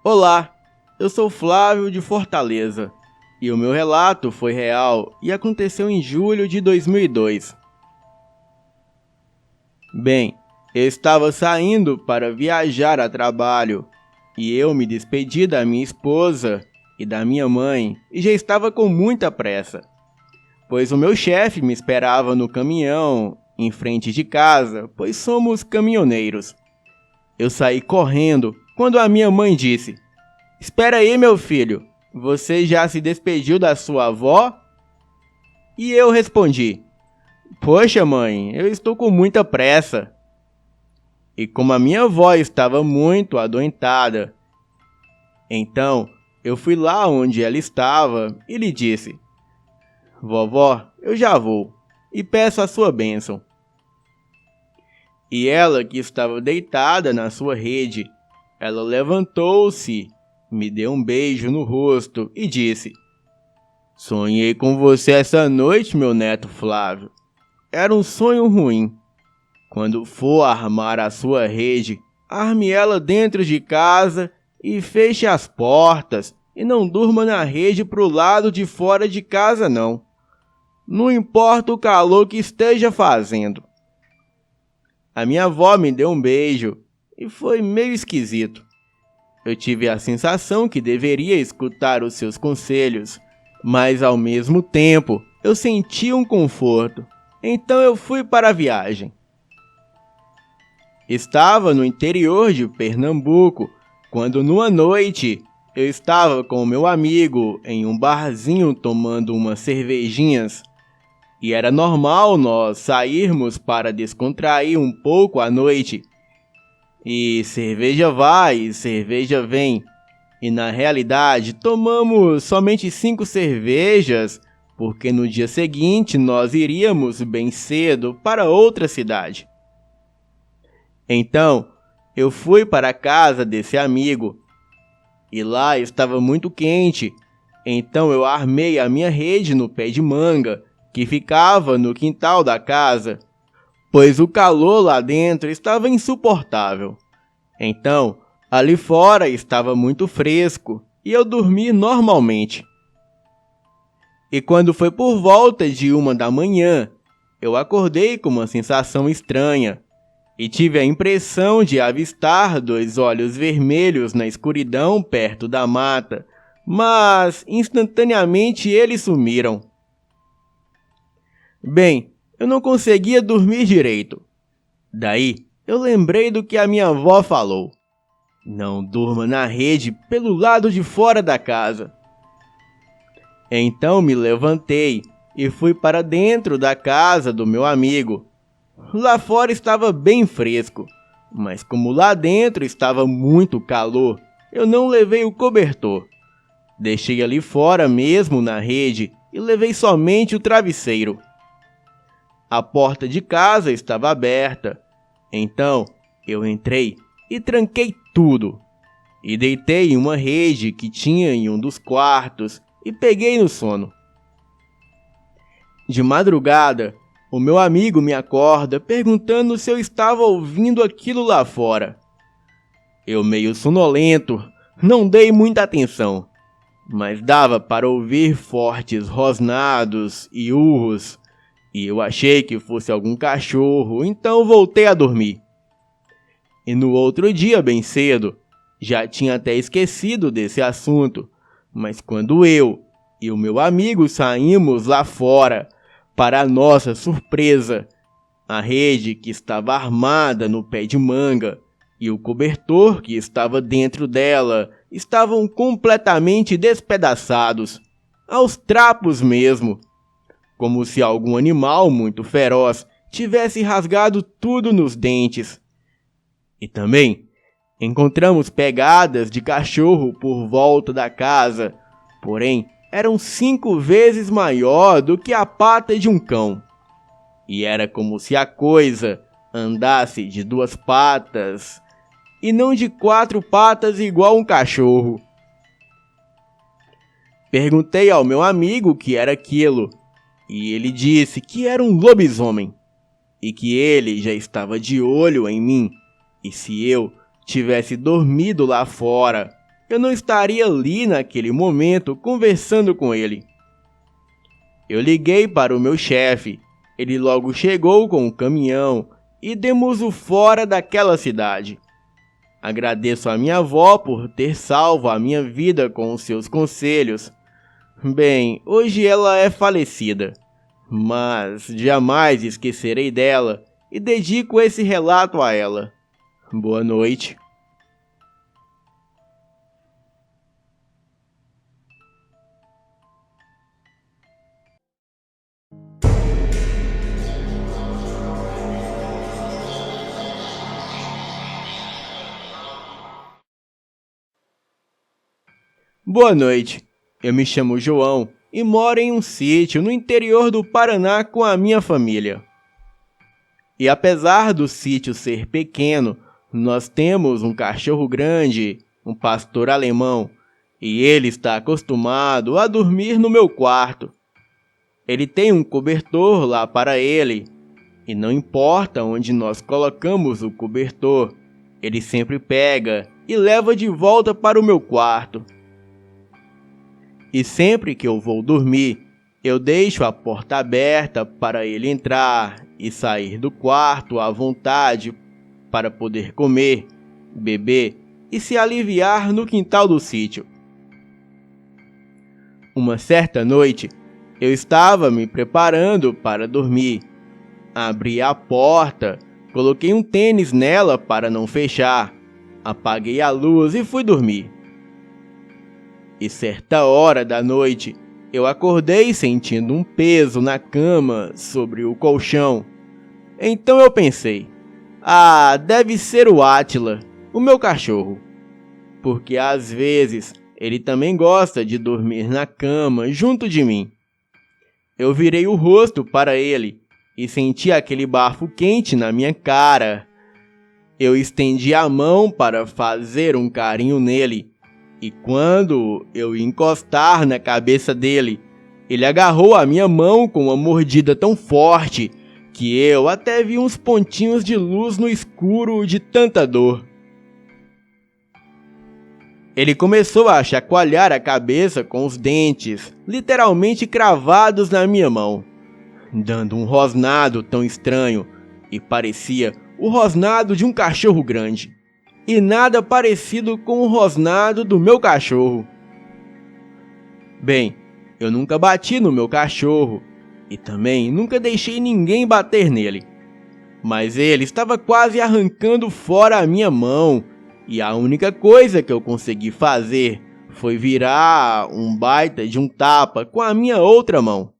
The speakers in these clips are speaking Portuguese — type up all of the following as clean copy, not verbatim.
Olá, eu sou Flávio de Fortaleza e o meu relato foi real e aconteceu em julho de 2002. Bem, eu estava saindo para viajar a trabalho e eu me despedi da minha esposa e da minha mãe e já estava com muita pressa, pois o meu chefe me esperava no caminhão em frente de casa, pois somos caminhoneiros. Eu saí correndo quando a minha mãe disse: "Espera aí, meu filho, você já se despediu da sua avó?" E eu respondi: "Poxa, mãe, eu estou com muita pressa." E como a minha avó estava muito adoentada, então eu fui lá onde ela estava e lhe disse: "Vovó, eu já vou e peço a sua bênção." E ela, que estava deitada na sua rede, ela levantou-se, me deu um beijo no rosto e disse: "Sonhei com você essa noite, meu neto Flávio. Era um sonho ruim. Quando for armar a sua rede, arme ela dentro de casa e feche as portas e não durma na rede pro lado de fora de casa não. Não importa o calor que esteja fazendo." A minha avó me deu um beijo e foi meio esquisito. Eu tive a sensação que deveria escutar os seus conselhos, mas ao mesmo tempo eu senti um conforto. Então eu fui para a viagem. Estava no interior de Pernambuco, quando numa noite eu estava com o meu amigo em um barzinho tomando umas cervejinhas. E era normal nós sairmos para descontrair um pouco à noite. E cerveja vai, cerveja vem. E na realidade tomamos somente 5 cervejas, porque no dia seguinte nós iríamos bem cedo para outra cidade. Então eu fui para a casa desse amigo e lá estava muito quente. Então eu armei a minha rede no pé de manga, que ficava no quintal da casa, pois o calor lá dentro estava insuportável. Então, ali fora estava muito fresco e eu dormi normalmente. E quando foi por volta de 1 da manhã, eu acordei com uma sensação estranha e tive a impressão de avistar 2 olhos vermelhos na escuridão perto da mata, mas instantaneamente eles sumiram. Bem, eu não conseguia dormir direito. Daí, eu lembrei do que a minha avó falou: "Não durma na rede pelo lado de fora da casa." Então me levantei e fui para dentro da casa do meu amigo. Lá fora estava bem fresco, mas como lá dentro estava muito calor, eu não levei o cobertor. Deixei ali fora mesmo na rede e levei somente o travesseiro. A porta de casa estava aberta, então eu entrei e tranquei tudo. E deitei em uma rede que tinha em um dos quartos e peguei no sono. De madrugada, o meu amigo me acorda perguntando se eu estava ouvindo aquilo lá fora. Eu, meio sonolento, não dei muita atenção, mas dava para ouvir fortes rosnados e urros. E eu achei que fosse algum cachorro, então voltei a dormir. E no outro dia, bem cedo, já tinha até esquecido desse assunto, mas quando eu e o meu amigo saímos lá fora, para nossa surpresa, a rede que estava armada no pé de manga e o cobertor que estava dentro dela estavam completamente despedaçados, aos trapos mesmo, como se algum animal muito feroz tivesse rasgado tudo nos dentes. E também encontramos pegadas de cachorro por volta da casa, porém eram 5 vezes maior do que a pata de um cão. E era como se a coisa andasse de 2 patas e não de 4 patas igual um cachorro. Perguntei ao meu amigo o que era aquilo, e ele disse que era um lobisomem, e que ele já estava de olho em mim, e se eu tivesse dormido lá fora, eu não estaria ali naquele momento conversando com ele. Eu liguei para o meu chefe, ele logo chegou com o caminhão e demos-o fora daquela cidade. Agradeço a minha avó por ter salvo a minha vida com os seus conselhos. Bem, hoje ela é falecida, mas jamais esquecerei dela e dedico esse relato a ela. Boa noite. Boa noite, eu me chamo João e moro em um sítio no interior do Paraná com a minha família. E apesar do sítio ser pequeno, nós temos um cachorro grande, um pastor alemão, e ele está acostumado a dormir no meu quarto. Ele tem um cobertor lá para ele, e não importa onde nós colocamos o cobertor, ele sempre pega e leva de volta para o meu quarto. E sempre que eu vou dormir, eu deixo a porta aberta para ele entrar e sair do quarto à vontade para poder comer, beber e se aliviar no quintal do sítio. Uma certa noite, eu estava me preparando para dormir. Abri a porta, coloquei um tênis nela para não fechar, apaguei a luz e fui dormir. E certa hora da noite, eu acordei sentindo um peso na cama sobre o colchão. Então eu pensei, deve ser o Átila, o meu cachorro. Porque às vezes ele também gosta de dormir na cama junto de mim. Eu virei o rosto para ele e senti aquele bafo quente na minha cara. Eu estendi a mão para fazer um carinho nele. E quando eu ia encostar na cabeça dele, ele agarrou a minha mão com uma mordida tão forte que eu até vi uns pontinhos de luz no escuro de tanta dor. Ele começou a chacoalhar a cabeça com os dentes, literalmente cravados na minha mão, dando um rosnado tão estranho, e parecia o rosnado de um cachorro grande. E nada parecido com o rosnado do meu cachorro. Bem, eu nunca bati no meu cachorro e também nunca deixei ninguém bater nele. Mas ele estava quase arrancando fora a minha mão e a única coisa que eu consegui fazer foi virar um baita de um tapa com a minha outra mão.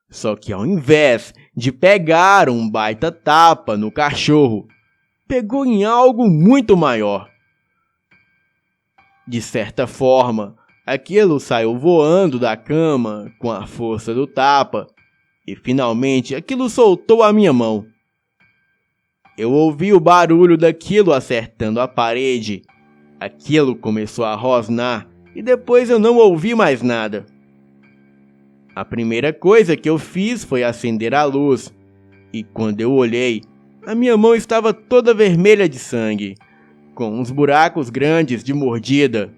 Só que ao invés de pegar um baita tapa no cachorro, pegou em algo muito maior. De certa forma, aquilo saiu voando da cama com a força do tapa e finalmente aquilo soltou a minha mão. Eu ouvi o barulho daquilo acertando a parede. Aquilo começou a rosnar e depois eu não ouvi mais nada. A primeira coisa que eu fiz foi acender a luz e quando eu olhei, a minha mão estava toda vermelha de sangue, com uns buracos grandes de mordida.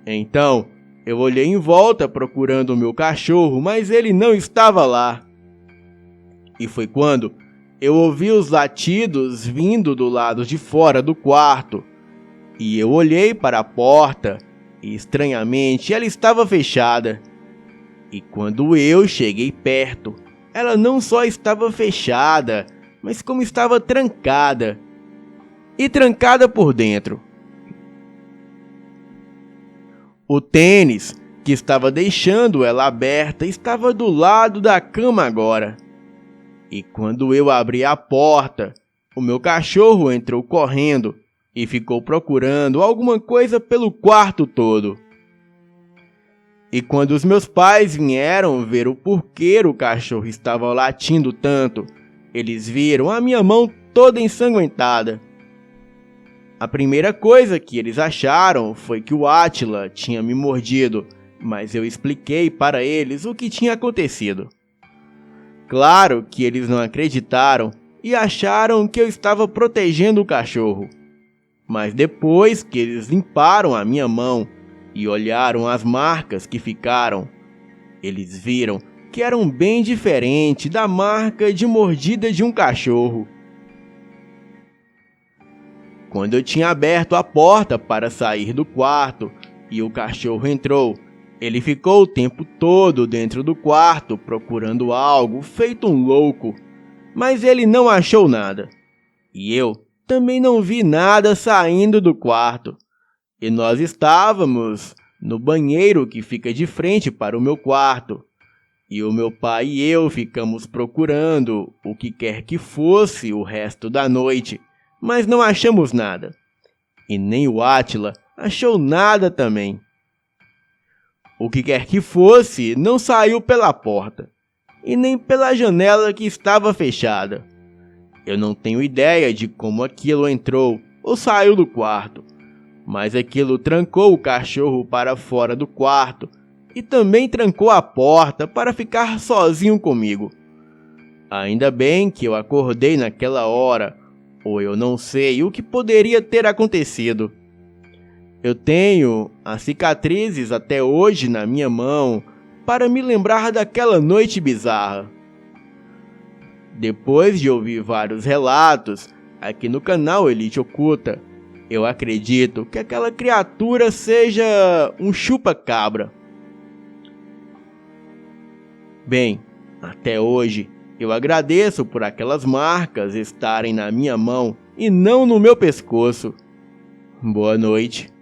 Então, eu olhei em volta procurando o meu cachorro, mas ele não estava lá. E foi quando eu ouvi os latidos vindo do lado de fora do quarto. E eu olhei para a porta e, estranhamente, ela estava fechada. E quando eu cheguei perto, ela não só estava fechada, mas como estava trancada, e trancada por dentro. O tênis, que estava deixando ela aberta, estava do lado da cama agora. E quando eu abri a porta, o meu cachorro entrou correndo e ficou procurando alguma coisa pelo quarto todo. E quando os meus pais vieram ver o porquê o cachorro estava latindo tanto, eles viram a minha mão toda ensanguentada. A primeira coisa que eles acharam foi que o Átila tinha me mordido, mas eu expliquei para eles o que tinha acontecido. Claro que eles não acreditaram e acharam que eu estava protegendo o cachorro. Mas depois que eles limparam a minha mão e olharam as marcas que ficaram, eles viram que eram bem diferentes da marca de mordida de um cachorro. Quando eu tinha aberto a porta para sair do quarto e o cachorro entrou, ele ficou o tempo todo dentro do quarto procurando algo feito um louco, mas ele não achou nada. E eu também não vi nada saindo do quarto. E nós estávamos no banheiro que fica de frente para o meu quarto. E o meu pai e eu ficamos procurando o que quer que fosse o resto da noite, mas não achamos nada. E nem o Átila achou nada também. O que quer que fosse não saiu pela porta, e nem pela janela que estava fechada. Eu não tenho ideia de como aquilo entrou ou saiu do quarto, mas aquilo trancou o cachorro para fora do quarto e também trancou a porta para ficar sozinho comigo. Ainda bem que eu acordei naquela hora, ou eu não sei o que poderia ter acontecido. Eu tenho as cicatrizes até hoje na minha mão para me lembrar daquela noite bizarra. Depois de ouvir vários relatos aqui no canal Elite Oculta, eu acredito que aquela criatura seja um chupa-cabra. Bem, até hoje eu agradeço por aquelas marcas estarem na minha mão e não no meu pescoço. Boa noite.